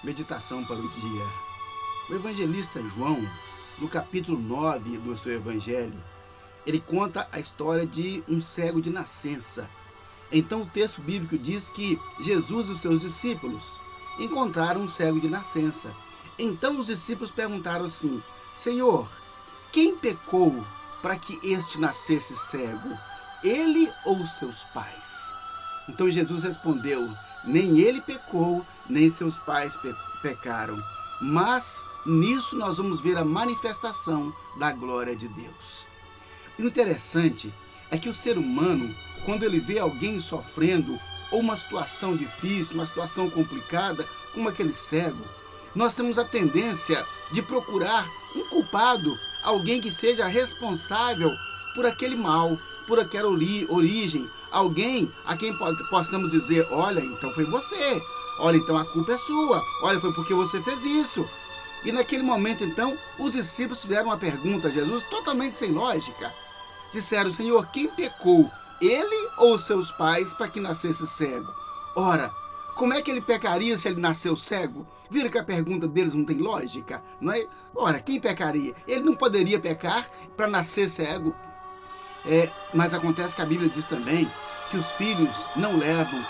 Meditação para o dia. O evangelista João, no capítulo 9 do seu evangelho, ele conta a história de um cego de nascença. Então o texto bíblico diz que Jesus e os seus discípulos encontraram um cego de nascença. Então os discípulos perguntaram assim: Senhor, quem pecou para que este nascesse cego? Ele ou seus pais? Então Jesus respondeu: nem ele pecou, nem seus pais pecaram. Mas nisso nós vamos ver a manifestação da glória de Deus. O interessante é que o ser humano, quando ele vê alguém sofrendo, ou uma situação difícil, uma situação complicada, como aquele cego, nós temos a tendência de procurar um culpado, alguém que seja responsável por aquele mal, por aquela origem, alguém a quem possamos dizer: olha, então foi você, olha, então a culpa é sua, olha, foi porque você fez isso. E naquele momento, então, os discípulos fizeram uma pergunta a Jesus totalmente sem lógica. Disseram: Senhor, quem pecou, ele ou seus pais, para que nascesse cego? Ora, como é que ele pecaria se ele nasceu cego? Viram que a pergunta deles não tem lógica, não é? Ora, quem pecaria? Ele não poderia pecar para nascer cego. Mas acontece que a Bíblia diz também que os filhos não levam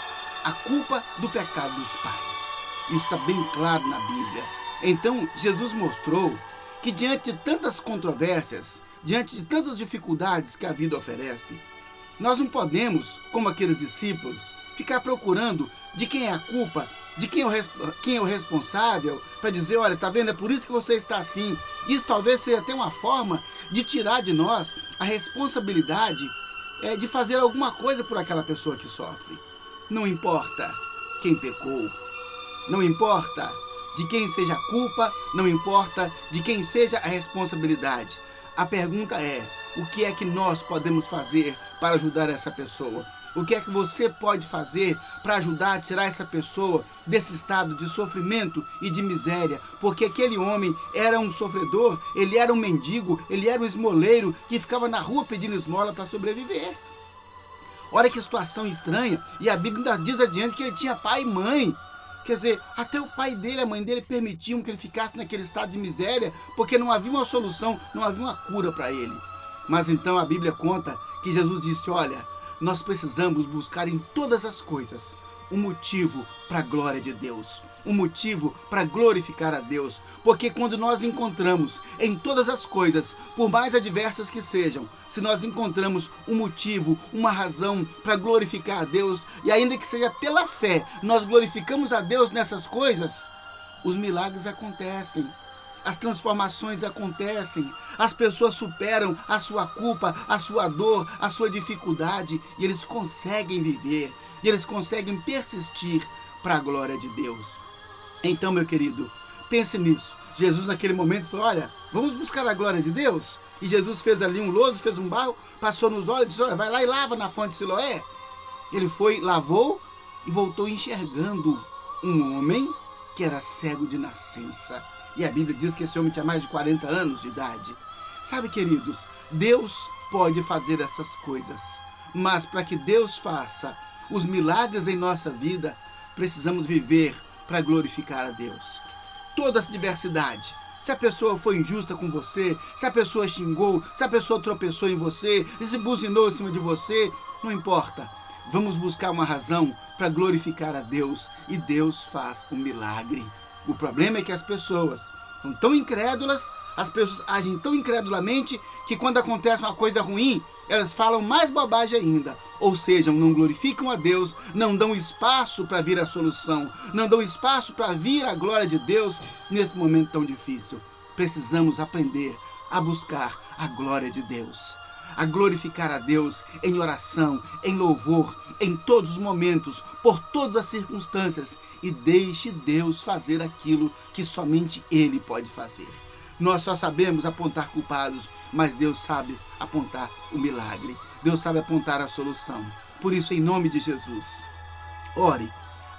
a culpa do pecado dos pais. Isso está bem claro na Bíblia. Então, Jesus mostrou que diante de tantas controvérsias, diante de tantas dificuldades que a vida oferece, nós não podemos, como aqueles discípulos, ficar procurando de quem é a culpa, de quem é o responsável, para dizer: olha, tá vendo, é por isso que você está assim. Isso talvez seja até uma forma de tirar de nós a responsabilidade de fazer alguma coisa por aquela pessoa que sofre. Não importa quem pecou, não importa de quem seja a culpa, não importa de quem seja a responsabilidade. A pergunta é: o que é que nós podemos fazer para ajudar essa pessoa? O que é que você pode fazer para ajudar a tirar essa pessoa desse estado de sofrimento e de miséria? Porque aquele homem era um sofredor, ele era um mendigo, ele era um esmoleiro que ficava na rua pedindo esmola para sobreviver. Olha que situação estranha. E a Bíblia ainda diz adiante que ele tinha pai e mãe. Quer dizer, até o pai dele, a mãe dele permitiam que ele ficasse naquele estado de miséria, porque não havia uma solução, não havia uma cura para ele. Mas então a Bíblia conta que Jesus disse: olha, nós precisamos buscar em todas as coisas um motivo para a glória de Deus, um motivo para glorificar a Deus, porque quando nós encontramos em todas as coisas, por mais adversas que sejam, se nós encontramos um motivo, uma razão para glorificar a Deus, e ainda que seja pela fé, nós glorificamos a Deus nessas coisas, os milagres acontecem. As transformações acontecem, as pessoas superam a sua culpa, a sua dor, a sua dificuldade, e eles conseguem viver, e eles conseguem persistir para a glória de Deus. Então, meu querido, pense nisso. Jesus naquele momento falou: olha, vamos buscar a glória de Deus. E Jesus fez ali um lodo, fez um barro, passou nos olhos e disse: olha, vai lá e lava na fonte de Siloé. Ele foi, lavou e voltou enxergando um homem que era cego de nascença. E a Bíblia diz que esse homem tinha mais de 40 anos de idade. Sabe, queridos, Deus pode fazer essas coisas, mas para que Deus faça os milagres em nossa vida, precisamos viver para glorificar a Deus. Toda essa diversidade, se a pessoa foi injusta com você, se a pessoa xingou, se a pessoa tropeçou em você, se buzinou em cima de você, não importa. Vamos buscar uma razão para glorificar a Deus, e Deus faz um milagre. O problema é que as pessoas são tão incrédulas, as pessoas agem tão incredulamente, que quando acontece uma coisa ruim, elas falam mais bobagem ainda. Ou seja, não glorificam a Deus, não dão espaço para vir a solução, não dão espaço para vir a glória de Deus nesse momento tão difícil. Precisamos aprender a buscar a glória de Deus, a glorificar a Deus em oração, em louvor, em todos os momentos, por todas as circunstâncias, e deixe Deus fazer aquilo que somente Ele pode fazer. Nós só sabemos apontar culpados, mas Deus sabe apontar o milagre, Deus sabe apontar a solução. Por isso, em nome de Jesus, ore,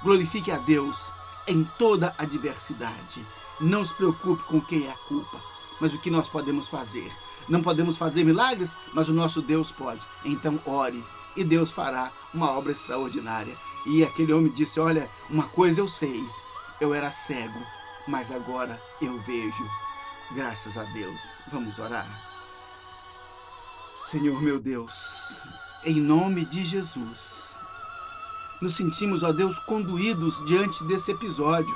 glorifique a Deus em toda a adversidade. Não se preocupe com quem é a culpa, mas o que nós podemos fazer. Não podemos fazer milagres, mas o nosso Deus pode. Então ore, e Deus fará uma obra extraordinária. E aquele homem disse: olha, uma coisa eu sei, Eu era cego, mas agora eu vejo. Graças a Deus. Vamos orar. Senhor meu Deus, em nome de Jesus, nos sentimos, ó Deus, conduídos diante desse episódio.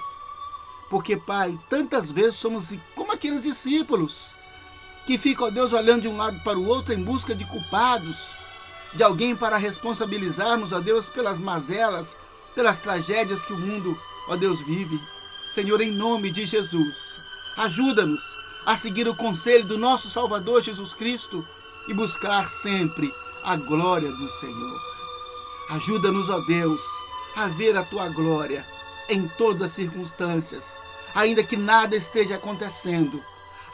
Porque, Pai, tantas vezes somos como aqueles discípulos que ficam, ó Deus, olhando de um lado para o outro em busca de culpados, de alguém para responsabilizarmos, ó Deus, pelas mazelas, pelas tragédias que o mundo, ó Deus, vive. Senhor, em nome de Jesus, ajuda-nos a seguir o conselho do nosso Salvador Jesus Cristo e buscar sempre a glória do Senhor. Ajuda-nos, ó Deus, a ver a Tua glória em todas as circunstâncias, ainda que nada esteja acontecendo.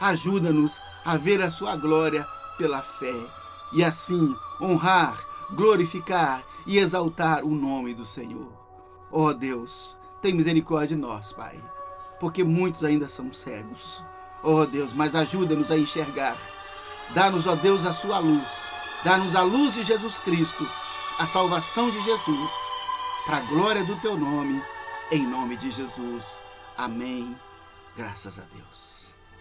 Ajuda-nos a ver a Sua glória pela fé e assim honrar, glorificar e exaltar o nome do Senhor. Ó Deus, tem misericórdia de nós, Pai, porque muitos ainda são cegos. Ó Deus, mas ajuda-nos a enxergar. Dá-nos, ó Deus, a Sua luz. Dá-nos a luz de Jesus Cristo, a salvação de Jesus, para a glória do Teu nome, em nome de Jesus. Amém. Graças a Deus.